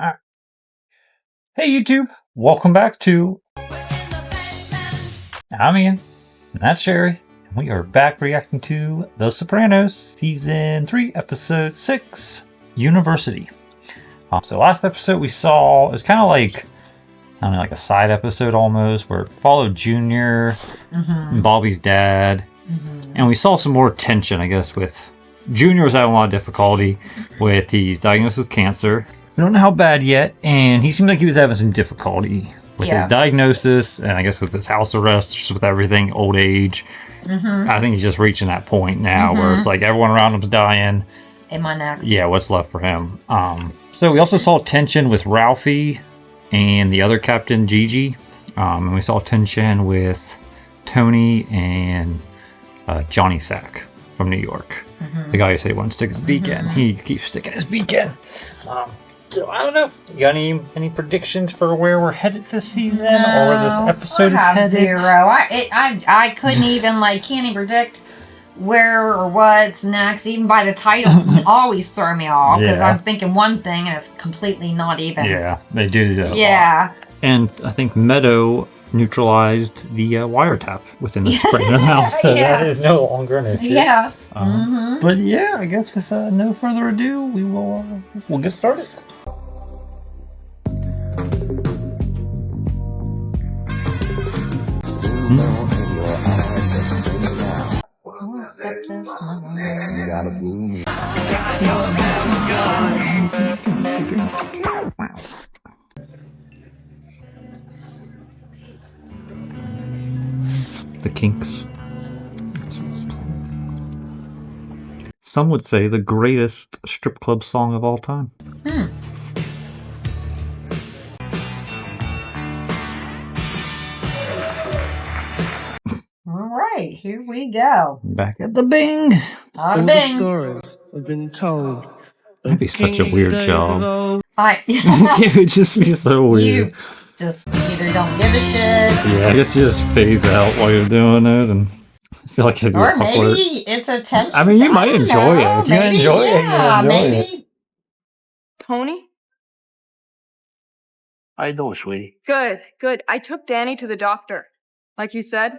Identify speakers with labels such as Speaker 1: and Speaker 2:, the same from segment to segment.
Speaker 1: Alright. Hey YouTube, welcome back to I'm Ian, and that's Sherry, and we are back reacting to The Sopranos, Season 3, Episode 6, University. So last episode we saw, it was kind of like, I don't know, like a side episode almost, where it followed Junior and Bobby's dad, and we saw some more tension, I guess, with Junior was having a lot of difficulty with, he's diagnosed with cancer. We don't know how bad yet, and he seemed like he was having some difficulty with his diagnosis, and I guess with his house arrest, just with everything, old age. I think he's just reaching that point now where it's like everyone around him's dying.
Speaker 2: In my neck.
Speaker 1: Yeah, what's left for him? So we also saw tension with Ralphie and the other captain, Gigi. And we saw tension with Tony and Johnny Sack from New York. The guy who said he wanted to stick his beak in. He keeps sticking his beak in. So I don't know. You got any predictions for where we're headed this season, or where this episode is headed?
Speaker 2: Zero. I couldn't even can't even predict where or what's next. Even by the titles, always throw me off because I'm thinking one thing and it's completely not even.
Speaker 1: Yeah, they do that.
Speaker 2: Yeah.
Speaker 1: And I think Meadow neutralized the wiretap within the Soprano house, so that is no longer an issue.
Speaker 2: Yeah.
Speaker 1: But yeah, I guess with no further ado, we'll get started. The Kinks. Some would say the greatest strip club song of all time.
Speaker 2: All right, here we go.
Speaker 1: Back at the Bing.
Speaker 2: On Bing.
Speaker 3: Stories have been told.
Speaker 1: That'd be such a weird job.
Speaker 2: It
Speaker 1: It would just be so weird.
Speaker 2: You just either don't give a shit.
Speaker 1: Yeah, I guess you just phase out while you're doing it, and I feel like it'd be
Speaker 2: Or
Speaker 1: awkward.
Speaker 2: maybe it's a tension.
Speaker 1: I mean, you might enjoy it. If you
Speaker 2: Maybe,
Speaker 1: enjoy it, you enjoy
Speaker 2: maybe.
Speaker 1: it.
Speaker 4: Tony?
Speaker 3: How you doing, sweetie?
Speaker 4: Good. I took Danny to the doctor. Like you said.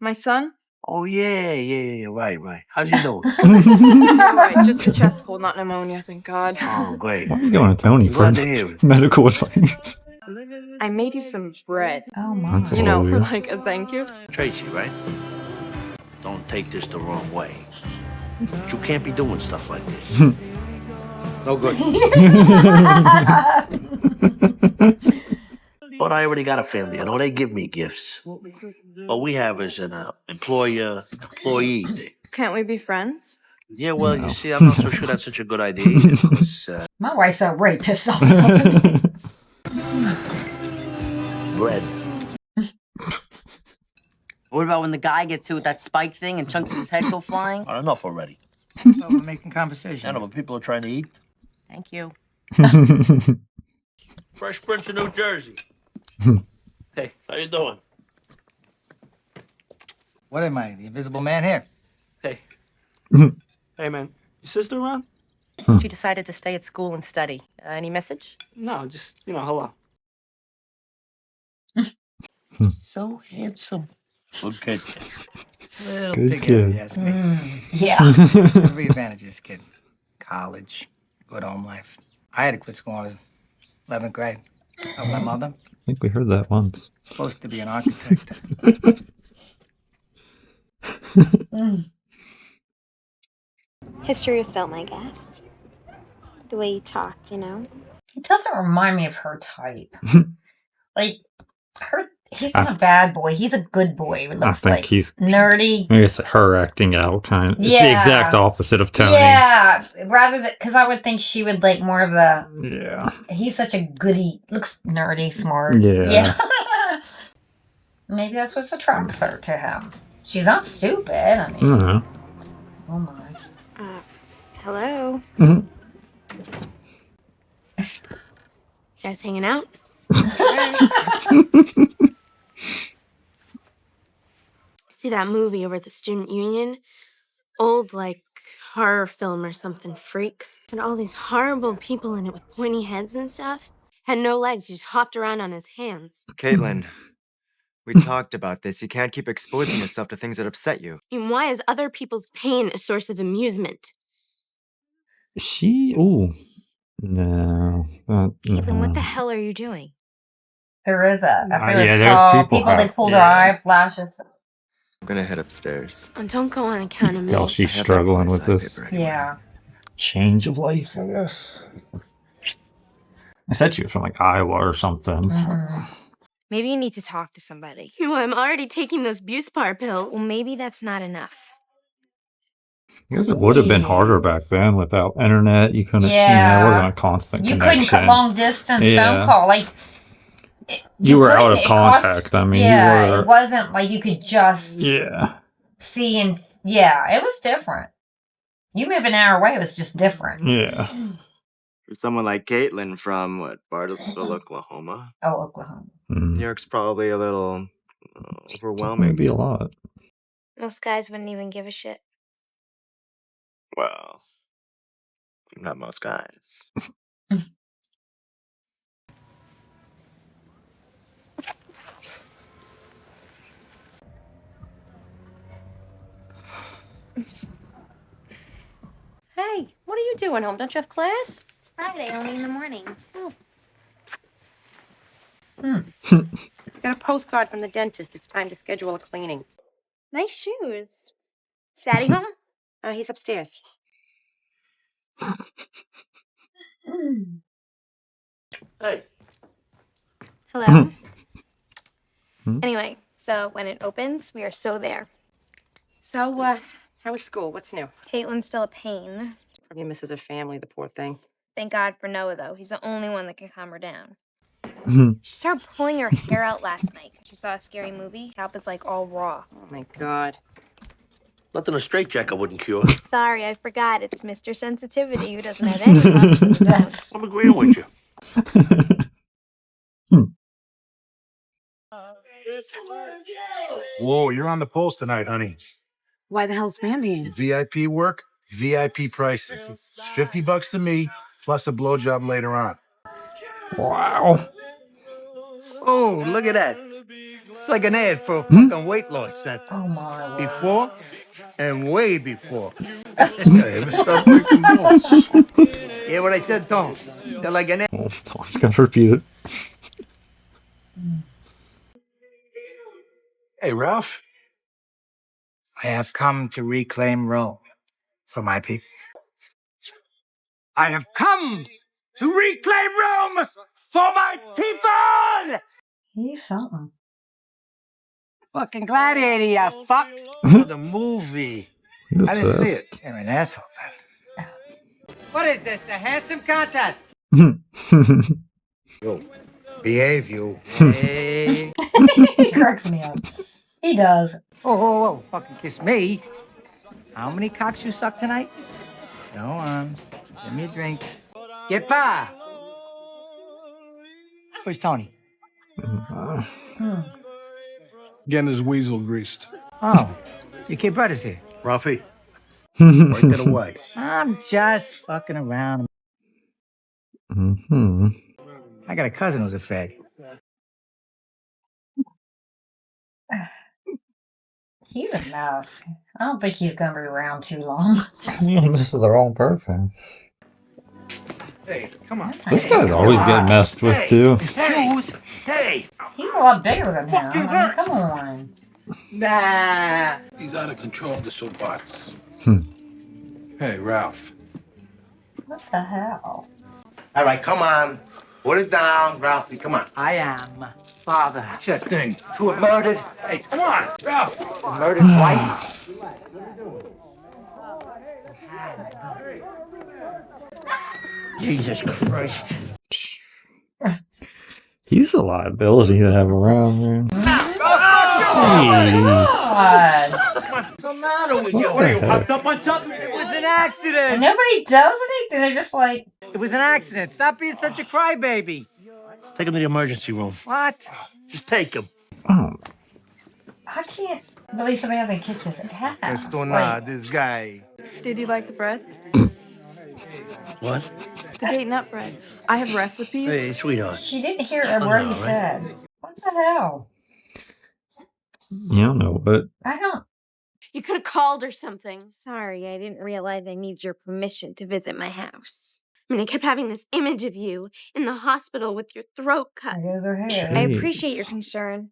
Speaker 4: My son?
Speaker 3: Oh, yeah. Right. How's you doing?
Speaker 4: Right, just a chest cold, not pneumonia, thank God.
Speaker 3: Oh, great.
Speaker 1: Why are you going to Tony for
Speaker 3: Glad to hear it.
Speaker 1: medical advice?
Speaker 4: I made you some bread.
Speaker 2: Oh my.
Speaker 1: That's
Speaker 4: You know,
Speaker 1: weird.
Speaker 4: like a thank you.
Speaker 3: Tracee, right? Don't take this the wrong way. But you can't be doing stuff like this. No good. But I already got a family. I know they give me gifts. What we have is an employer-employee thing.
Speaker 4: Can't we be friends?
Speaker 3: Yeah, well, you see, I'm not so sure that's such a good idea either, 'cause,
Speaker 2: My wife's already pissed off.
Speaker 3: bread.
Speaker 5: What about when the guy gets hit with that spike thing and chunks of his head go flying?
Speaker 3: Enough already.
Speaker 6: So we're making conversation.
Speaker 3: I know, but people are trying to eat.
Speaker 5: Thank you.
Speaker 3: Fresh Prince of New Jersey. Hey, how you doing?
Speaker 6: What am I, the invisible man here?
Speaker 7: Hey. Hey, man. Your sister around?
Speaker 5: She decided to stay at school and study. Any message?
Speaker 7: No, just, hello.
Speaker 3: So handsome. Good kid.
Speaker 6: Little
Speaker 1: Good
Speaker 6: pig
Speaker 1: kid.
Speaker 6: head, yes, me.
Speaker 2: Yeah.
Speaker 6: Every advantage of this kid. College, good home life. I had to quit school in 11th grade. My mother,
Speaker 1: I think we heard that once.
Speaker 6: supposed to be an architect.
Speaker 8: History of film, I guess. The way you talked, you know?
Speaker 2: It doesn't remind me of her type. He's not a bad boy. He's a good boy. It looks
Speaker 1: think
Speaker 2: like
Speaker 1: he's
Speaker 2: nerdy.
Speaker 1: I guess her acting out kind of. It's the
Speaker 2: Yeah.
Speaker 1: exact opposite of Tony.
Speaker 2: Yeah, rather than because I would think she would like more of the.
Speaker 1: Yeah.
Speaker 2: He's such a goody. Looks nerdy, smart.
Speaker 1: Yeah.
Speaker 2: Maybe that's what attracts her to him. She's not stupid. I mean,
Speaker 1: Uh-huh.
Speaker 2: oh my.
Speaker 8: Hello?
Speaker 1: Mhm.
Speaker 8: You guys hanging out? See that movie over at the student union? Old, horror film or something, freaks. And all these horrible people in it with pointy heads and stuff. Had no legs, just hopped around on his hands.
Speaker 9: Caitlin, we talked about this. You can't keep exposing yourself to things that upset you.
Speaker 8: And why is other people's pain a source of amusement?
Speaker 1: Ooh. No.
Speaker 10: Caitlin, what the hell are you doing?
Speaker 2: There is a
Speaker 1: yeah,
Speaker 2: called
Speaker 1: there's
Speaker 2: people they pull their eyelashes.
Speaker 9: I'm gonna head upstairs.
Speaker 8: Oh, don't go on account of me.
Speaker 1: Tell she's struggling with this.
Speaker 9: Anyway.
Speaker 2: Yeah.
Speaker 1: Change of life, I guess. I said she was from like Iowa or something.
Speaker 10: Maybe you need to talk to somebody.
Speaker 8: You know, I'm already taking those Buspar pills.
Speaker 10: Well, maybe that's not enough.
Speaker 1: I guess it would have been harder back then without internet. You couldn't, it wasn't a constant
Speaker 2: You
Speaker 1: connection.
Speaker 2: couldn't cut long distance phone call. Like,
Speaker 1: you were out of contact. You were,
Speaker 2: it wasn't like you could just see and, it was different. You move an hour away, it was just different.
Speaker 1: Yeah.
Speaker 9: For someone like Caitlin from, Bartlesville, Oklahoma.
Speaker 2: Oh, Oklahoma.
Speaker 9: New York's probably a little overwhelming.
Speaker 1: Maybe a lot.
Speaker 10: Most guys wouldn't even give a shit.
Speaker 9: Well, not most guys.
Speaker 10: Hey, what are you doing home? Don't you have class?
Speaker 8: It's Friday, only in the mornings.
Speaker 11: Got a postcard from the dentist. It's time to schedule a cleaning.
Speaker 8: Nice shoes. Is Daddy home?
Speaker 11: He's upstairs.
Speaker 3: Hey.
Speaker 8: Hello. Anyway, so when it opens, we are so there.
Speaker 11: So, how was school? What's new?
Speaker 8: Caitlin's still a pain.
Speaker 11: Probably misses her family, the poor thing.
Speaker 8: Thank God for Noah, though. He's the only one that can calm her down.
Speaker 1: Mhm.
Speaker 8: She started pulling her hair out last night. She saw a scary movie. Scalp is like all raw.
Speaker 11: Oh my God.
Speaker 3: Nothing a straitjacket wouldn't cure.
Speaker 8: Sorry, I forgot. It's Mr. Sensitivity who doesn't have any problems.
Speaker 3: I'm agreeing with you.
Speaker 12: Whoa, you're on the pulse tonight, honey.
Speaker 11: Why the hell's Mandy?
Speaker 12: VIP work, VIP prices. It's $50 to me, plus a blowjob later on.
Speaker 1: Wow.
Speaker 3: Oh, look at that. It's like an ad for a fucking weight loss center.
Speaker 2: Oh, my Lord.
Speaker 3: Before and way before.
Speaker 12: Hey, ever stop breaking balls?
Speaker 3: Hear what I said, Tom? They're like an ad.
Speaker 1: Oh, I was going to repeat it.
Speaker 12: Hey, Ralph.
Speaker 6: I have come to reclaim Rome for my people. I have come to reclaim Rome for my people!
Speaker 2: He's something.
Speaker 6: Fucking gladiator, you fuck.
Speaker 3: The movie.
Speaker 6: I didn't see it. You're an asshole, man. What is this, a handsome contest?
Speaker 3: Yo, behave, you.
Speaker 6: Hey.
Speaker 2: He cracks me up. He does.
Speaker 6: Whoa, whoa, whoa. Fucking kiss me. How many cocks you suck tonight? Go on. Give me a drink. Skipper! Where's Tony?
Speaker 12: Getting his weasel greased.
Speaker 6: Oh, your kid brother's here.
Speaker 3: Ralphie. Right that away.
Speaker 6: I'm just fucking around.
Speaker 1: Mm-hmm.
Speaker 6: I got a cousin who's a fag.
Speaker 2: He's a mess. I don't think he's gonna be around too long.
Speaker 1: This is the wrong person.
Speaker 12: Hey, come on.
Speaker 1: This guy's always getting messed with, too.
Speaker 3: Hey!
Speaker 2: He's a lot bigger than him. I mean, come on.
Speaker 6: Nah.
Speaker 12: He's out of control, the soapbox. Hey, Ralph.
Speaker 2: What the hell?
Speaker 3: All right, come on. Put it down, Ralphie. Come on.
Speaker 6: I am father
Speaker 12: That thing.
Speaker 6: to a murdered,
Speaker 12: Hey, come on, Ralph.
Speaker 6: a murdered wife.
Speaker 3: Jesus Christ.
Speaker 1: He's a liability to have around, man. Jeez.
Speaker 2: God.
Speaker 3: What's the matter with you?
Speaker 1: What the heck?
Speaker 3: Up on something?
Speaker 6: It was an accident.
Speaker 2: Nobody does anything. They're just like,
Speaker 6: It was an accident. Stop being such a crybaby.
Speaker 3: Take him to the emergency room.
Speaker 6: What?
Speaker 3: Just take him.
Speaker 1: Oh,
Speaker 2: I can't believe somebody hasn't kicked his ass.
Speaker 3: Esto
Speaker 2: Like,
Speaker 3: nada, this guy.
Speaker 4: Did you like the bread?
Speaker 3: What?
Speaker 4: The date nut bread. I have recipes.
Speaker 3: Hey, sweetheart.
Speaker 2: She didn't hear a word he said. What the hell?
Speaker 1: You don't know, but
Speaker 2: I don't.
Speaker 8: You could have called or something.
Speaker 10: Sorry, I didn't realize I need your permission to visit my house.
Speaker 8: I mean, I kept having this image of you in the hospital with your throat cut.
Speaker 2: There goes her hair.
Speaker 10: I appreciate your concern.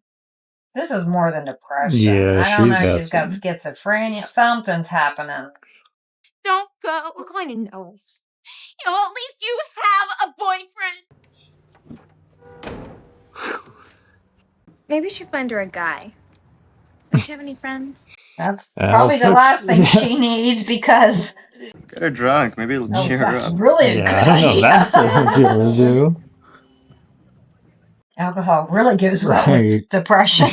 Speaker 2: This is more than depression.
Speaker 1: Yeah,
Speaker 2: I don't know.
Speaker 1: she's
Speaker 2: She's got schizophrenia. Something's happening.
Speaker 8: Don't go.
Speaker 10: We're going to know.
Speaker 8: You know, at least you have a boyfriend.
Speaker 10: Maybe we should find her a guy. Don't you have any friends?
Speaker 2: That's probably the last thing she needs because.
Speaker 9: Get her drunk. Maybe it'll cheer her
Speaker 2: That's
Speaker 9: up.
Speaker 2: really a good idea.
Speaker 1: That's what you would do.
Speaker 2: Alcohol really goes well with depression.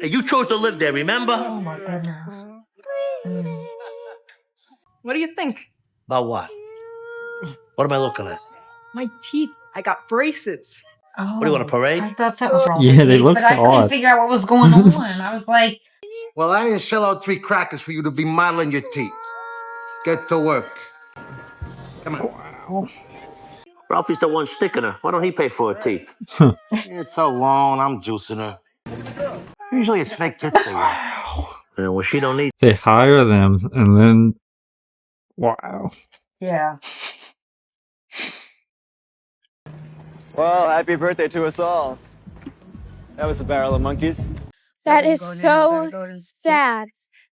Speaker 3: Hey, you chose to live there, remember?
Speaker 2: Oh my goodness.
Speaker 4: What do you think?
Speaker 3: About what? What am I looking at?
Speaker 4: My teeth. I got braces.
Speaker 2: Oh,
Speaker 3: What do you want, a parade?
Speaker 2: I thought something was wrong
Speaker 1: Yeah,
Speaker 2: with
Speaker 1: they
Speaker 2: me,
Speaker 1: looked
Speaker 2: but I couldn't
Speaker 1: odd.
Speaker 2: figure out what was going on. I was like,
Speaker 12: Well, I didn't shell out 3 crackers for you to be modeling your teeth. Get to work. Come on.
Speaker 3: Ralphie's the one sticking her. Why don't he pay for her teeth?
Speaker 12: It's a loan. I'm juicing her. Usually it's fake tits they want.
Speaker 3: Well, she don't need.
Speaker 1: They hire them, and then wow.
Speaker 2: yeah.
Speaker 9: Well, happy birthday to us all. That was a barrel of monkeys.
Speaker 8: That is so sad.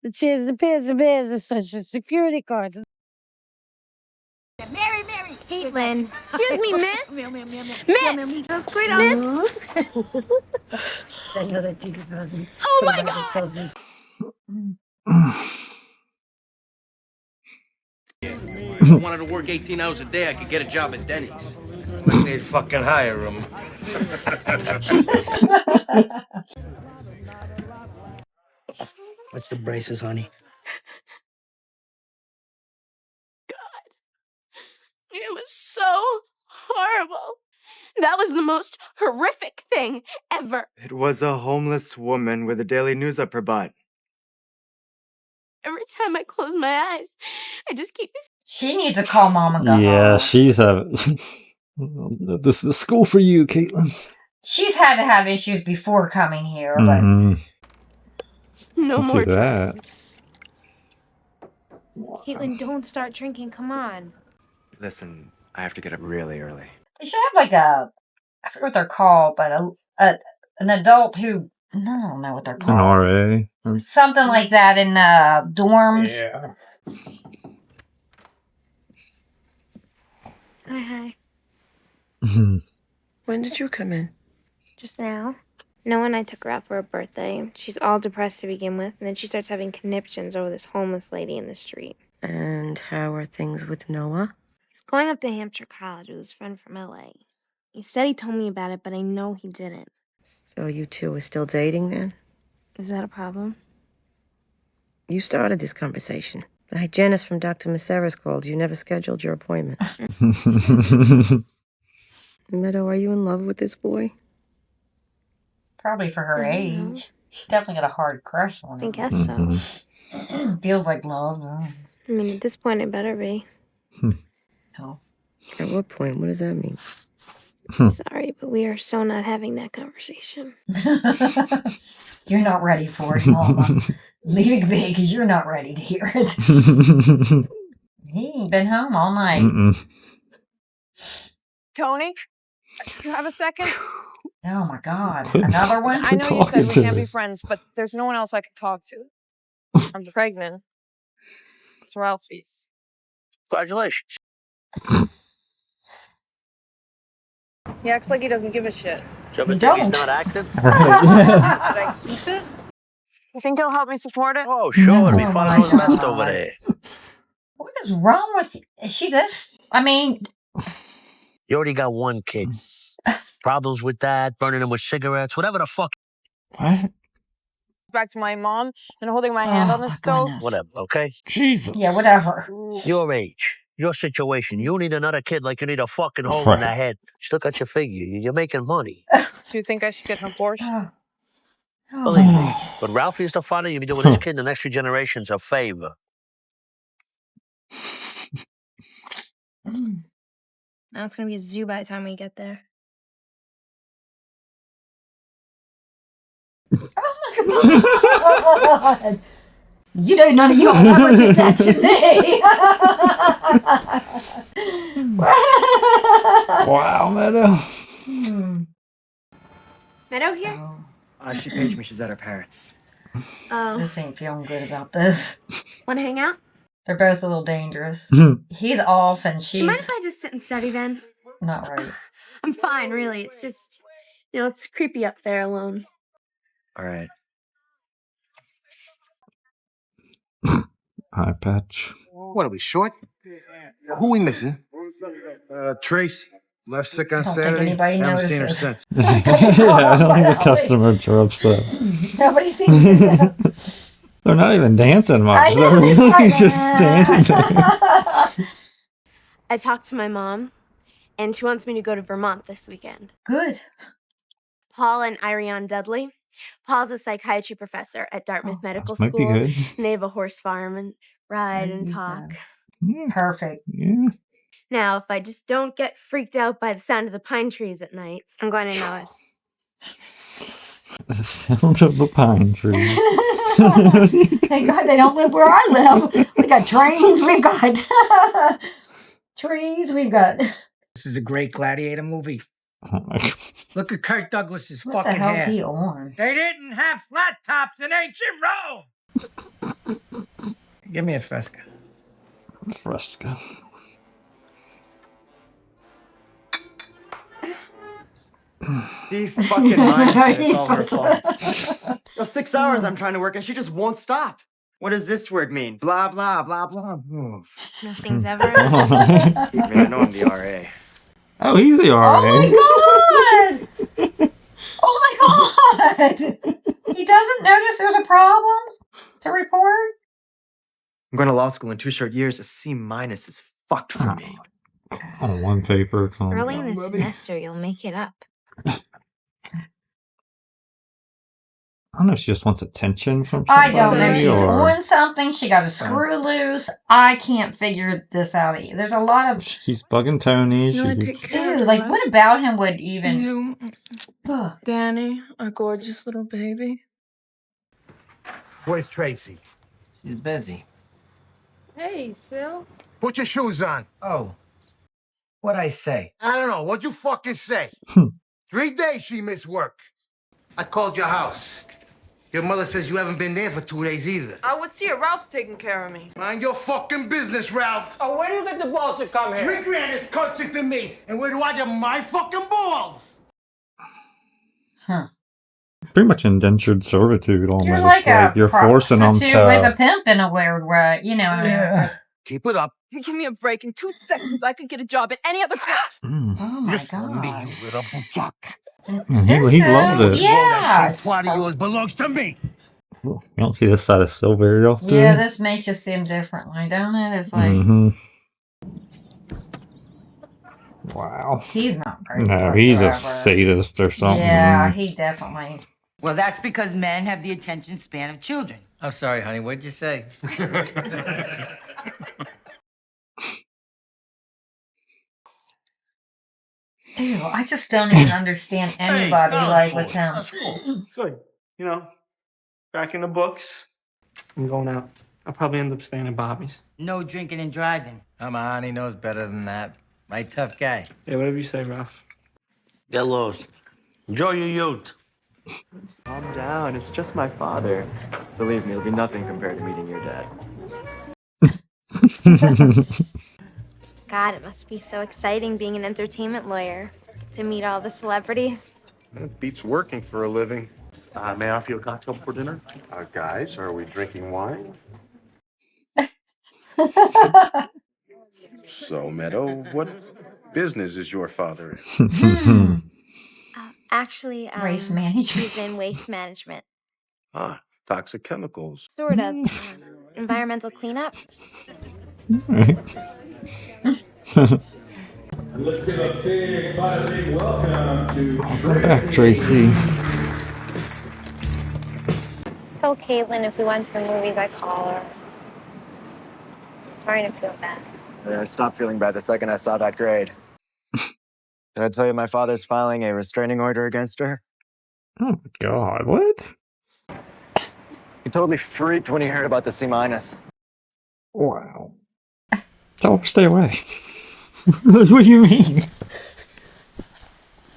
Speaker 8: The cheers, the peers, the bears, the social security cards.
Speaker 10: Mary! Caitlin!
Speaker 8: Excuse me, miss? Miss!
Speaker 2: I know that Jesus doesn't.
Speaker 8: Oh my God!
Speaker 3: If I wanted to work 18 hours a day, I could get a job at Denny's.
Speaker 12: They'd fucking hire him.
Speaker 6: What's the braces, honey?
Speaker 8: It was so horrible. That was the most horrific thing ever.
Speaker 9: It was a homeless woman with a Daily News up her butt.
Speaker 8: Every time I close my eyes, I just keep.
Speaker 2: She needs to call mom and go
Speaker 1: Yeah,
Speaker 2: home.
Speaker 1: she's a. This is the school for you, Caitlin.
Speaker 2: She's had to have issues before coming here, but
Speaker 1: Mhm.
Speaker 8: No
Speaker 1: Don't
Speaker 8: more
Speaker 1: do that.
Speaker 8: drugs.
Speaker 10: Caitlin, don't start drinking. Come on.
Speaker 9: Listen, I have to get up really early.
Speaker 2: they should have like a. I forget what they're called, but an adult who. I don't know what they're
Speaker 1: An
Speaker 2: called.
Speaker 1: RA.
Speaker 2: Something like that in dorms.
Speaker 1: Yeah.
Speaker 10: Hi.
Speaker 11: When did you come in?
Speaker 10: Just now. Noah and I took her out for her birthday. She's all depressed to begin with, and then she starts having conniptions over this homeless lady in the street.
Speaker 11: And how are things with Noah?
Speaker 10: He's going up to Hampshire College with his friend from LA. He said he told me about it, but I know he didn't.
Speaker 11: So you two are still dating then?
Speaker 10: Is that a problem?
Speaker 11: You started this conversation. The hygienist from Dr. Maceras called. You never scheduled your appointment. Meadow, are you in love with this boy?
Speaker 2: Probably for her age. She definitely got a hard crush on him.
Speaker 10: I guess so.
Speaker 2: Feels like love.
Speaker 10: I mean, at this point, it better be.
Speaker 2: No.
Speaker 11: At what point? What does that mean?
Speaker 10: Sorry, but we are so not having that conversation.
Speaker 2: You're not ready for it, Mama. Leave it be, because you're not ready to hear it. He ain't been home all night.
Speaker 4: Tony, you have a second?
Speaker 2: Oh my God. Another one?
Speaker 4: I know you said we can't be friends, but there's no one else I can talk to. I'm pregnant. It's Ralphie's.
Speaker 3: Congratulations.
Speaker 4: He acts like he doesn't give a shit.
Speaker 3: You ever
Speaker 2: You
Speaker 3: think
Speaker 2: don't.
Speaker 3: he's not acting?
Speaker 4: Should I keep it? You think he'll help me support it?
Speaker 3: Oh, sure. It'll be
Speaker 2: Oh
Speaker 3: fun
Speaker 2: my
Speaker 3: and all the best
Speaker 2: God.
Speaker 3: over there.
Speaker 2: What is wrong with you? Is she this? I mean,
Speaker 3: You already got one kid. Problems with that, burning him with cigarettes, whatever the fuck.
Speaker 1: What?
Speaker 4: Back to my mom and holding my hand on the
Speaker 2: my
Speaker 4: stove.
Speaker 2: goodness.
Speaker 3: Whatever, okay?
Speaker 1: Jesus.
Speaker 2: Yeah, whatever.
Speaker 3: Your age, your situation. You need another kid like you need a fucking hole in
Speaker 1: Right.
Speaker 3: the head. Just look at your figure. You're making money.
Speaker 4: So you think I should get an abortion?
Speaker 2: Oh. Oh.
Speaker 3: Believe me. But Ralphie is the father. You'll be doing his kid in the next few generations a favor.
Speaker 10: Now it's gonna be a zoo by the time we get there.
Speaker 2: Oh my God. You know, none of y'all ever did that to me.
Speaker 1: Wow, Meadow.
Speaker 8: Meadow here?
Speaker 9: She paged me. She's at her parents'.
Speaker 8: Oh.
Speaker 2: This ain't feeling good about this.
Speaker 8: Want to hang out?
Speaker 2: They're both a little dangerous. He's off and she's...
Speaker 8: You mind if I just sit and study then?
Speaker 2: Not right.
Speaker 8: I'm fine, really. It's just, it's creepy up there alone.
Speaker 9: All right.
Speaker 1: Eye patch.
Speaker 12: What are we, short? Who we missing?
Speaker 6: Tracee. Left sick on
Speaker 2: I don't think
Speaker 6: Saturday.
Speaker 2: anybody
Speaker 6: Haven't seen her
Speaker 2: notices.
Speaker 6: since.
Speaker 1: Yeah, I don't think the customers are upset.
Speaker 2: Nobody seems to know.
Speaker 1: They're not even dancing much.
Speaker 2: I know,
Speaker 1: They're
Speaker 2: it's
Speaker 1: really
Speaker 2: like,
Speaker 1: just standing there.
Speaker 8: I talked to my mom, and she wants me to go to Vermont this weekend.
Speaker 2: Good.
Speaker 8: Paul and Irion Dudley. Paul's a psychiatry professor at Dartmouth Medical
Speaker 1: might be
Speaker 8: School.
Speaker 1: good.
Speaker 8: And they have a horse farm and ride and talk.
Speaker 2: Perfect.
Speaker 1: Yeah.
Speaker 8: Now, if I just don't get freaked out by the sound of the pine trees at night,
Speaker 10: I'm going to Noah's.
Speaker 1: The sound of the pine tree.
Speaker 2: Thank God they don't live where I live. We got trains, we've got trees, we've got...
Speaker 6: This is a great gladiator movie.
Speaker 1: Oh my God.
Speaker 6: Look at Kirk Douglas's
Speaker 2: What the
Speaker 6: fucking
Speaker 2: hell's
Speaker 6: hair.
Speaker 2: he on?
Speaker 6: They didn't have flat tops in ancient Rome. Give me a Fresca.
Speaker 1: Fresco.
Speaker 9: Steve fucking mindset.
Speaker 2: He's
Speaker 9: It's all her
Speaker 2: such
Speaker 9: fault. 6 hours I'm trying to work and she just won't stop. What does this word mean? Blah, blah, blah, blah.
Speaker 10: Nothing's ever.
Speaker 9: I mean, I know I'm the RA.
Speaker 1: Oh, he's the RA.
Speaker 2: Oh my God! Oh my God! He doesn't notice there's a problem to report?
Speaker 9: I'm going to law school in 2 short years. A C- is fucked for me.
Speaker 1: On one paper.
Speaker 10: Early in the semester, you'll make it up.
Speaker 1: I don't know if she just wants attention from
Speaker 2: I
Speaker 1: somebody.
Speaker 2: don't know. She's
Speaker 1: or...
Speaker 2: on something. She got a screw loose. I can't figure this out either. There's a lot of...
Speaker 1: She's bugging Tony.
Speaker 4: You wanna
Speaker 1: She's...
Speaker 4: take care
Speaker 2: Ew,
Speaker 4: of
Speaker 2: like,
Speaker 4: her?
Speaker 2: what about him would even...
Speaker 4: You,
Speaker 2: Ugh.
Speaker 4: Danny, our gorgeous little baby.
Speaker 6: Where's Tracee? She's busy.
Speaker 4: Hey, Sil.
Speaker 12: Put your shoes on.
Speaker 6: Oh. What'd I say?
Speaker 12: I don't know. What'd you fucking say? 3 days she missed work. I called your house. Your mother says you haven't been there for 2 days either.
Speaker 4: I would see her. Ralph's taking care of me.
Speaker 12: Mind your fucking business, Ralph.
Speaker 6: Oh, where do you get the balls to come here?
Speaker 12: 3 grand is cutsy to me. And where do I get my fucking balls?
Speaker 1: Pretty much indentured servitude almost.
Speaker 2: You're like a
Speaker 1: you're forcing them
Speaker 2: prostitute
Speaker 1: to...
Speaker 2: with a pimp in a weird way. You know what I mean?
Speaker 12: Keep it up.
Speaker 4: You give me a break. In 2 seconds, I could get a job at any other place.
Speaker 2: Oh my
Speaker 12: Listen to me,
Speaker 2: God.
Speaker 12: you little buck.
Speaker 1: And he loves it.
Speaker 2: Yeah.
Speaker 12: Part of yours belongs to me.
Speaker 1: You don't see this side of Sil very often.
Speaker 2: Yeah, this makes you see him differently, don't it? It's like...
Speaker 1: Wow.
Speaker 2: He's not very
Speaker 1: No, he's a
Speaker 2: whatsoever.
Speaker 1: sadist or something.
Speaker 2: Yeah, he definitely...
Speaker 5: Well, that's because men have the attention span of children.
Speaker 6: I'm sorry, honey. What'd you say?
Speaker 2: Ew, I just don't even understand anybody like with him.
Speaker 7: Good. You know, back in the books. I'm going out. I'll probably end up staying at Bobby's.
Speaker 5: No drinking and driving.
Speaker 6: Come on, he knows better than that. Right, tough guy.
Speaker 7: Yeah, whatever you say, Ralph.
Speaker 3: Get lost. Enjoy your youth.
Speaker 9: Calm down. It's just my father. Believe me, it'll be nothing compared to meeting your dad.
Speaker 10: God, it must be so exciting being an entertainment lawyer. To meet all the celebrities.
Speaker 12: It beats working for a living. May I offer you a cocktail before dinner? Guys, are we drinking wine? So, Meadow, what business is your father in?
Speaker 10: Actually,
Speaker 2: Waste management.
Speaker 10: he's in waste management.
Speaker 12: Ah, toxic chemicals.
Speaker 10: Sort of. Environmental cleanup.
Speaker 13: Let's give a big welcome to
Speaker 1: Welcome back, Tracee.
Speaker 10: Tell Caitlin if we went to the movies, I call her. Starting to feel bad.
Speaker 9: I stopped feeling bad the second I saw that grade. Did I tell you my father's filing a restraining order against her?
Speaker 1: Oh my god, what?
Speaker 9: He totally freaked when he heard about the C-.
Speaker 1: Wow. Tell her to stay away. What do you mean?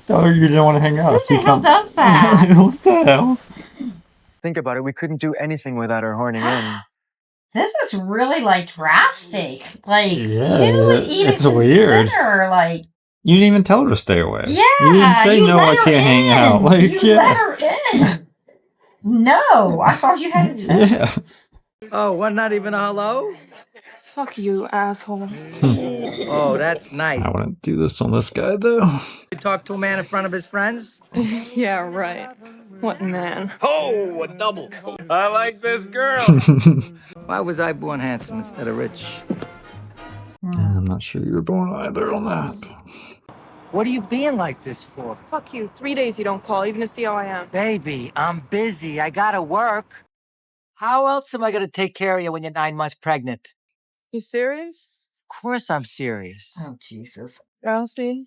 Speaker 1: Tell her you didn't want to hang out.
Speaker 2: Who the hell does that?
Speaker 1: What the hell?
Speaker 9: Think about it, we couldn't do anything without her horning in.
Speaker 2: This is really like drastic. Like,
Speaker 1: Yeah,
Speaker 2: who would even
Speaker 1: it's weird.
Speaker 2: consider like?
Speaker 1: You didn't even tell her to stay away.
Speaker 2: Yeah,
Speaker 1: you didn't say
Speaker 2: you
Speaker 1: no.
Speaker 2: let
Speaker 1: I
Speaker 2: her
Speaker 1: can't hang
Speaker 2: in.
Speaker 1: out. Like,
Speaker 2: You
Speaker 1: yeah,
Speaker 2: let her in. No, I thought you hadn't said.
Speaker 1: yeah.
Speaker 6: Oh, what? Not even a hello?
Speaker 4: Fuck you, asshole.
Speaker 6: Oh, that's nice.
Speaker 1: I wouldn't do this on this guy though.
Speaker 6: You talk to a man in front of his friends?
Speaker 4: Yeah, right. What man?
Speaker 12: Oh, a double. I like this girl.
Speaker 6: Why was I born handsome instead of rich?
Speaker 1: I'm not sure you were born either on that.
Speaker 6: What are you being like this for?
Speaker 4: Fuck you. 3 days you don't call, even to see how I am.
Speaker 6: Baby, I'm busy. I gotta work. How else am I gonna take care of you when you're 9 months pregnant?
Speaker 4: You serious?
Speaker 6: Of course I'm serious.
Speaker 2: Oh Jesus!
Speaker 4: Ralphie,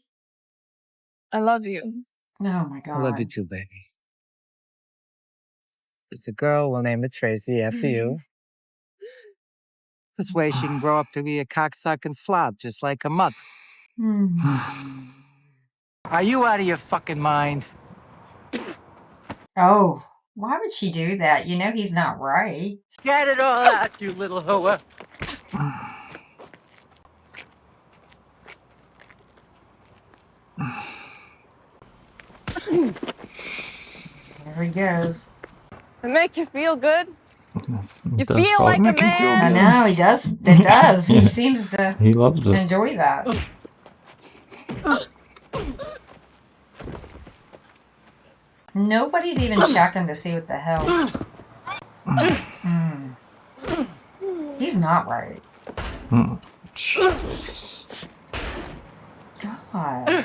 Speaker 4: I love you.
Speaker 2: Oh my God!
Speaker 6: I love you too, baby. It's a girl. We'll name her Tracee after you. This way she can grow up to be a cocksucking slob, just like her mother. Are you out of your fucking mind?
Speaker 2: Oh, why would she do that? You know he's not right.
Speaker 6: Get it all out, you little hoe.
Speaker 2: There he goes.
Speaker 4: It make you feel good? You
Speaker 1: Does
Speaker 4: feel
Speaker 1: probably
Speaker 4: like a
Speaker 1: make him feel
Speaker 4: man?
Speaker 2: I
Speaker 1: good.
Speaker 2: know he does. It does. He seems to
Speaker 1: He loves it.
Speaker 2: enjoy that. Nobody's even checking to see what the hell. He's not right.
Speaker 1: Jesus.
Speaker 2: God.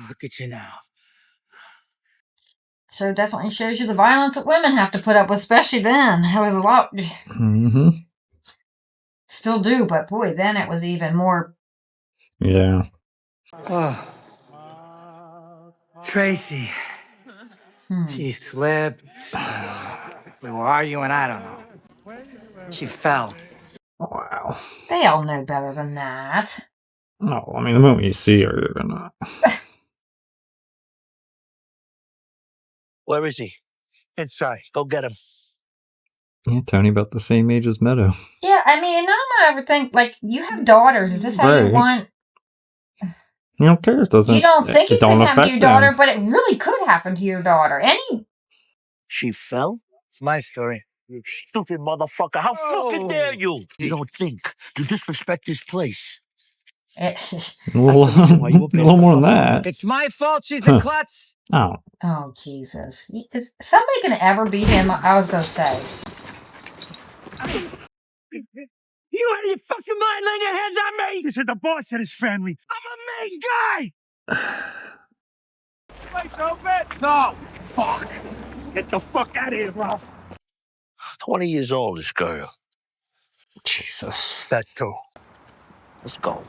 Speaker 6: Look at you now.
Speaker 2: So definitely shows you the violence that women have to put up with, especially then. It was a lot.
Speaker 1: Mm-hmm.
Speaker 2: Still do, but boy, then it was even more.
Speaker 1: Yeah.
Speaker 6: Oh. Tracee. She slipped. We were arguing, I don't know. She fell.
Speaker 1: Wow.
Speaker 2: They all know better than that.
Speaker 1: No, I mean, the moment you see her, you're gonna.
Speaker 3: Where is he? Inside. Go get him.
Speaker 1: Yeah, Tony about the same age as Meadow.
Speaker 2: Yeah, I mean, and I'm ever think like you have daughters. Is this how you
Speaker 1: Right.
Speaker 2: want?
Speaker 1: You don't care. It doesn't.
Speaker 2: You don't think it could
Speaker 1: don't
Speaker 2: happen to
Speaker 1: affect
Speaker 2: your daughter,
Speaker 1: them.
Speaker 2: but it really could happen to your daughter. Any.
Speaker 3: She fell?
Speaker 6: It's my story.
Speaker 3: You stupid motherfucker. How fucking dare you? You don't think. You disrespect this place.
Speaker 1: A little more than that.
Speaker 6: It's my fault she's a klutz.
Speaker 1: Oh.
Speaker 2: Oh Jesus! Is somebody gonna ever beat him? I was gonna say.
Speaker 12: You out of your fucking mind laying your hands on me? This is the boss and his family. I'm a main guy! Place open? No! Fuck! Get the fuck out of here, Ralph.
Speaker 3: 20 years old, this girl.
Speaker 1: Jesus.
Speaker 3: That too. Let's go.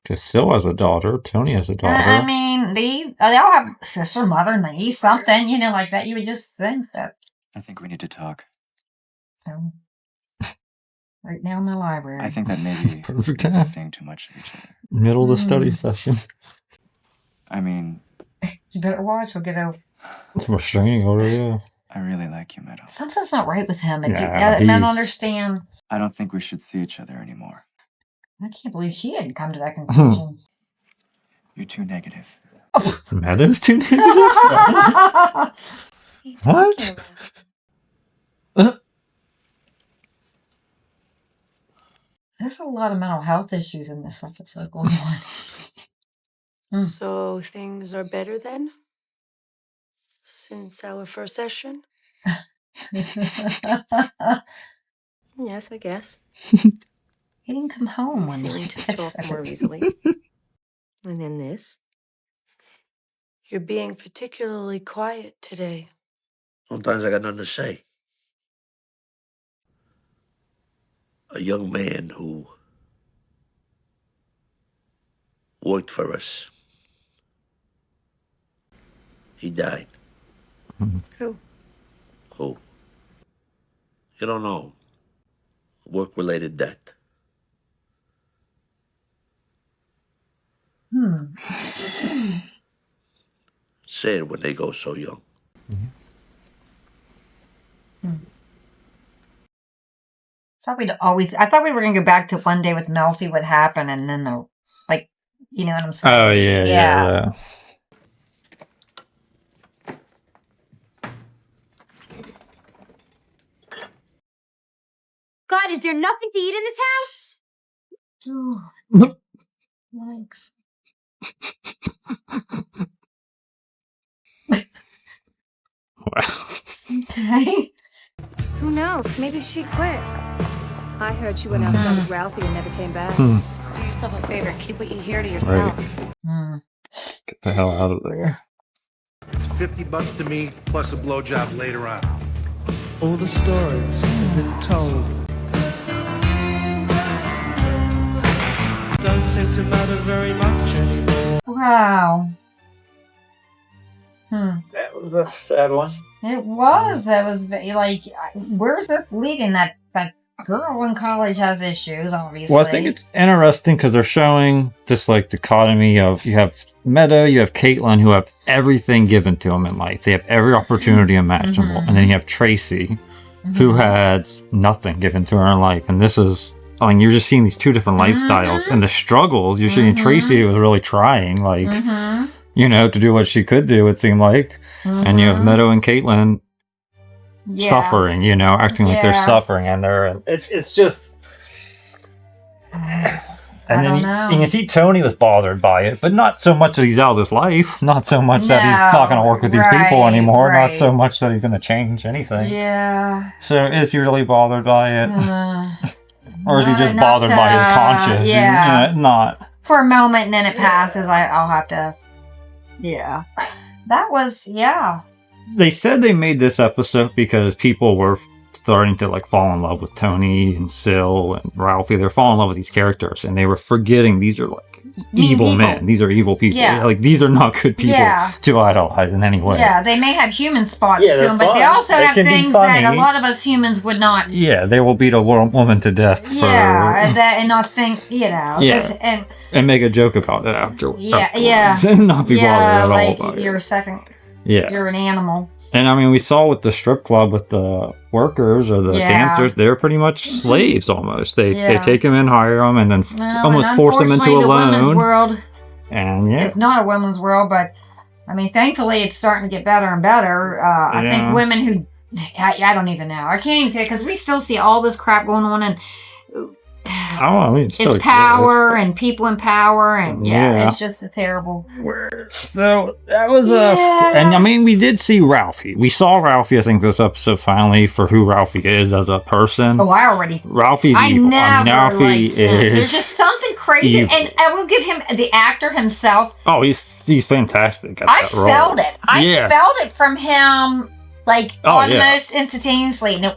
Speaker 1: Because Sil has a daughter. Tony has a daughter.
Speaker 2: I mean, they all have sister, mother, niece, something, you know, like that. You would just think that.
Speaker 14: I think we need to talk.
Speaker 2: So, right now in the library.
Speaker 14: I think that maybe
Speaker 1: Perfect
Speaker 14: we're
Speaker 1: time.
Speaker 14: saying too much of each other.
Speaker 1: Middle of the study session.
Speaker 14: I mean,
Speaker 2: You better watch. We'll get a.
Speaker 1: It's a restraining order, yeah.
Speaker 14: I really like you, Meadow.
Speaker 2: Something's not right with him. If
Speaker 1: Yeah,
Speaker 2: you don't
Speaker 1: he's-
Speaker 2: understand.
Speaker 14: I don't think we should see each other anymore.
Speaker 2: I can't believe she hadn't come to that conclusion.
Speaker 14: You're too negative.
Speaker 1: Meadow's too negative? What?
Speaker 2: There's a lot of mental health issues in this episode going on.
Speaker 8: So things are better then? Since our first session? Yes, I guess.
Speaker 2: He didn't come home when
Speaker 8: Seeming to talk more easily. And then this.
Speaker 11: You're being particularly quiet today.
Speaker 3: Sometimes I got nothing to say. A young man who worked for us. He died.
Speaker 11: Who?
Speaker 3: Who? You don't know. Work-related death. Sad when they go so young.
Speaker 2: I thought we were gonna go back to One Day with Mel, see what happened, and then you know what I'm saying?
Speaker 1: Oh yeah.
Speaker 8: God, is there nothing to eat in this house?
Speaker 2: Thanks. Okay.
Speaker 15: Who knows? Maybe she quit. I heard she went outside with Ralphie and never came back.
Speaker 1: Hmm.
Speaker 15: Do yourself a favor. Keep what you hear to yourself.
Speaker 1: Get the hell out of there.
Speaker 13: It's $50 to me, plus a blowjob later on.
Speaker 16: All the stories have been told. Don't seem to matter very much anymore.
Speaker 2: Wow.
Speaker 1: That was a sad one.
Speaker 2: It was. It was like, where's this leading? That girl in college has issues, obviously.
Speaker 1: Well, I think it's interesting because they're showing this like dichotomy of you have Meadow, you have Caitlin, who have everything given to them in life. They have every opportunity imaginable, and then you have Tracee, who has nothing given to her in life. And this is, I mean, you're just seeing these two different lifestyles and the struggles. You're seeing Tracee was really trying, like, you know, to do what she could do. It seemed like, and you have Meadow and Caitlin. Suffering, you know, acting like they're suffering, and it's just. And then you can see Tony was bothered by it, but not so much that he's out of this life, not so much that he's not going to work with these people anymore, not so much that he's going to change anything.
Speaker 2: Yeah.
Speaker 1: So is he really bothered by it, or is he just bothered by his conscience?
Speaker 2: Yeah.
Speaker 1: You know, not
Speaker 2: for a moment, and then it passes. I'll have to. Yeah. That was
Speaker 1: They said they made this episode because people were starting to like fall in love with Tony and Sil and Ralphie. They're falling in love with these characters, and they were forgetting these are like evil men. These are evil people.
Speaker 2: Yeah.
Speaker 1: Like these are not good people to idolize in any way.
Speaker 2: Yeah, they may have human spots to them, but
Speaker 1: fun.
Speaker 2: they also
Speaker 1: They
Speaker 2: have
Speaker 1: can be
Speaker 2: things
Speaker 1: funny.
Speaker 2: that a lot of us humans would not.
Speaker 1: Yeah, they will beat a woman to death.
Speaker 2: And not think, you know.
Speaker 1: Yeah. And make a joke about it afterwards.
Speaker 2: Yeah.
Speaker 1: And not be bothered at
Speaker 2: like
Speaker 1: all by
Speaker 2: you're
Speaker 1: it.
Speaker 2: a second.
Speaker 1: Yeah.
Speaker 2: You're an animal.
Speaker 1: And I mean, we saw with the strip club with the workers or the dancers, they're pretty much slaves almost. They take them in, hire them, and then almost force them into a loan.
Speaker 2: The women's world,
Speaker 1: and
Speaker 2: it's not a women's world, but I mean, thankfully, it's starting to get better and better. I think women who, I don't even know. I can't even say it because we still see all this crap going on, and it's power and people in power, and it's just a terrible.
Speaker 1: So that was and I mean, we did see Ralphie. We saw Ralphie, I think, this episode finally for who Ralphie is as a person.
Speaker 2: Oh, I already.
Speaker 1: Ralphie's
Speaker 2: I
Speaker 1: evil.
Speaker 2: never
Speaker 1: Ralphie
Speaker 2: liked him.
Speaker 1: is.
Speaker 2: There's just something crazy,
Speaker 1: evil.
Speaker 2: and I will give him the actor himself.
Speaker 1: Oh, he's fantastic at that role.
Speaker 2: Felt it. I felt it from him. Like almost instantaneously. No,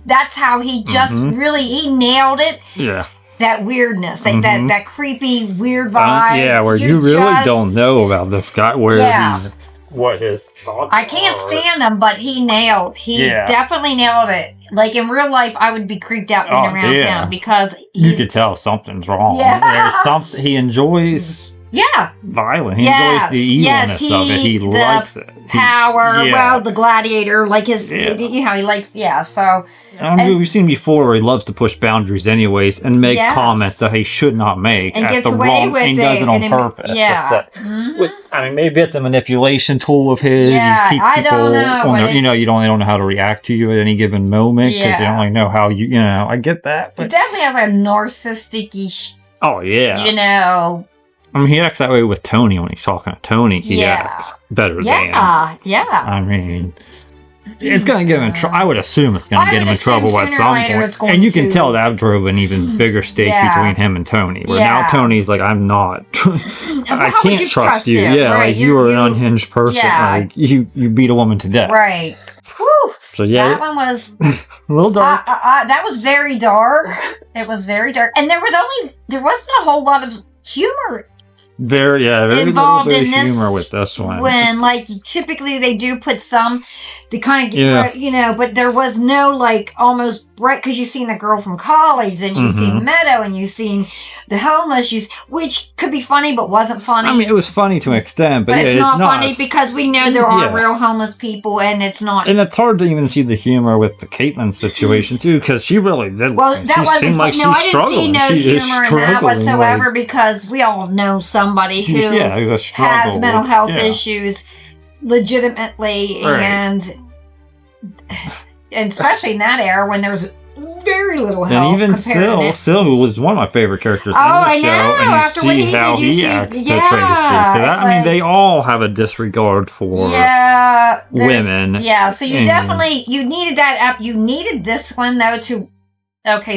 Speaker 2: that's how he just really he nailed it.
Speaker 1: Yeah.
Speaker 2: That weirdness, like that creepy weird vibe.
Speaker 1: Where you really don't know about this guy, where he's what his thoughts
Speaker 2: I can't stand him, but he definitely nailed it. Like in real life, I would be creeped out being around him because
Speaker 1: you could tell something's wrong.
Speaker 2: Yeah.
Speaker 1: There's something he enjoys. Violent. He enjoys the evilness of it. He likes it.
Speaker 2: Power. Well, the gladiator, like his, you know, he likes. So.
Speaker 1: We've seen before where he loves to push boundaries, anyways, and make comments that he should not make
Speaker 2: and
Speaker 1: at
Speaker 2: gets
Speaker 1: the
Speaker 2: away
Speaker 1: wrong.
Speaker 2: With
Speaker 1: and
Speaker 2: it,
Speaker 1: does it on purpose. I mean, maybe it's a manipulation tool of his.
Speaker 2: Yeah,
Speaker 1: you keep people
Speaker 2: I don't know.
Speaker 1: on their, you know, you don't know how to react to you at any given moment because you don't really know how you know. I get that, but
Speaker 2: he definitely has like a narcissistic-ish.
Speaker 1: Oh yeah.
Speaker 2: You know.
Speaker 1: I mean, he acts that way with Tony when he's talking to Tony. He acts better than.
Speaker 2: Yeah.
Speaker 1: I mean, it's going to get him in trouble. I would assume it's going to get him in trouble at some point. And you can tell that drove an even bigger stake between him and Tony. Where now Tony's like, I'm not. I can't trust you. Yeah,
Speaker 2: right.
Speaker 1: like you are an unhinged person.
Speaker 2: Yeah.
Speaker 1: Like you beat a woman to death.
Speaker 2: Right. Whew.
Speaker 1: So yeah,
Speaker 2: that one was
Speaker 1: a little dark.
Speaker 2: That was very dark. It was very dark, and there wasn't a whole lot of humor.
Speaker 1: Very
Speaker 2: involved
Speaker 1: little bit
Speaker 2: in
Speaker 1: of
Speaker 2: this
Speaker 1: humor with this one.
Speaker 2: When typically they do put some, they kind of get but there was no almost right because you've seen the girl from college and you've seen Meadow and you've seen the homeless, which could be funny but wasn't funny.
Speaker 1: I mean, it was funny to an extent, but
Speaker 2: it's not funny because we know there are real homeless people and it's not.
Speaker 1: And it's hard to even see the humor with the Caitlin situation too because she really did.
Speaker 2: Well, that wasn't
Speaker 1: like
Speaker 2: no, I didn't see no
Speaker 1: she
Speaker 2: humor in that whatsoever because we all know somebody who has mental health issues legitimately and especially in that era when there's very little help.
Speaker 1: And even Sil was one of my favorite characters in the show. And
Speaker 2: after
Speaker 1: you see how he acts to Tracee. So that, I mean, they all have a disregard for women.
Speaker 2: Yeah, so you definitely you needed that up. You needed this one though to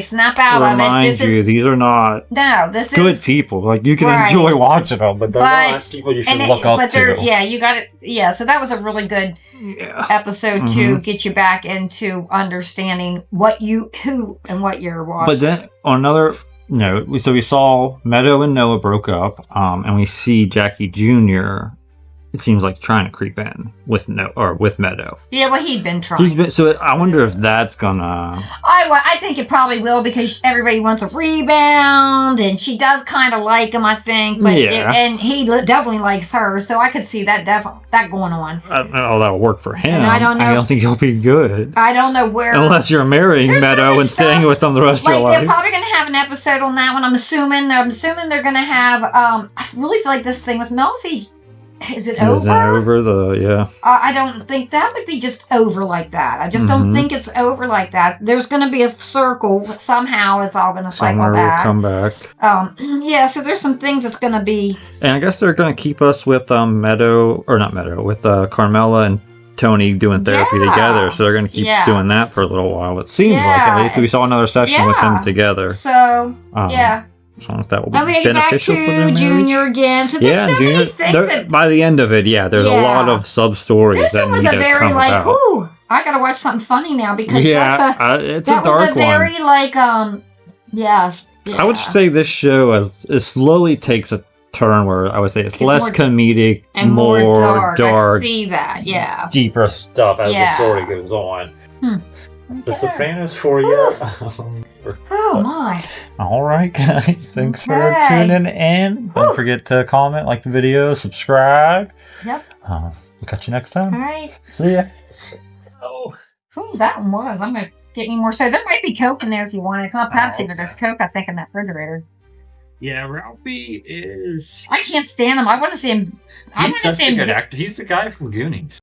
Speaker 2: snap out of it.
Speaker 1: These are not
Speaker 2: this
Speaker 1: good
Speaker 2: is
Speaker 1: people. Like you can enjoy watching them, but they're not people you should look up to.
Speaker 2: Yeah, you got it. Yeah, so that was a really good episode to get you back into understanding what you're watching.
Speaker 1: But then on another note, so we saw Meadow and Noah broke up, and we see Jackie Jr. It seems like trying to creep in with Meadow.
Speaker 2: Yeah, well, he'd been trying.
Speaker 1: So I wonder if that's gonna.
Speaker 2: I think it probably will because everybody wants a rebound, and she does kind of like him, I think. But and he definitely likes her, so I could see that going on.
Speaker 1: I don't know that'll work for him.
Speaker 2: And I don't know.
Speaker 1: I don't think he'll be good.
Speaker 2: I don't know where.
Speaker 1: Unless you're marrying Meadow and staying with them the rest of your life.
Speaker 2: They're probably gonna have an episode on that one. I'm assuming they're gonna have. I really feel like this thing with Melfi. Is it over? I don't think that would be just over like that. I just don't think it's over like that. There's going to be a circle. Somehow it's all going to cycle back.
Speaker 1: Will come back.
Speaker 2: So there's some things that's going to be...
Speaker 1: And I guess they're going to keep us with with Carmela and Tony doing therapy together. So they're going to keep doing that for a little while. It seems like at least we saw another session with them together.
Speaker 2: So,
Speaker 1: I don't know if that will be beneficial for them.
Speaker 2: Junior again. So there's so many things
Speaker 1: by the end of it, there's a lot of sub stories that need to come about.
Speaker 2: Ooh, I gotta watch something funny now because
Speaker 1: it's a dark one.
Speaker 2: That was a very
Speaker 1: I would say this show it slowly takes a turn where I would say it's less comedic and more dark.
Speaker 2: I see that,
Speaker 1: deeper stuff as the story goes on. The Sopranos for you.
Speaker 2: Oh my.
Speaker 1: Alright guys, thanks for tuning in. Don't forget to comment, like the video, subscribe.
Speaker 2: Yep.
Speaker 1: We'll catch you next time.
Speaker 2: Alright.
Speaker 1: See ya.
Speaker 2: That one was. I'm going to get me more. So there might be Coke in there if you want it. Not Pepsi, but there's Coke, I think, in that refrigerator.
Speaker 1: Yeah, Ralphie is...
Speaker 2: I can't stand him. I want to see him.
Speaker 1: He's such a good actor. He's the guy from Goonies.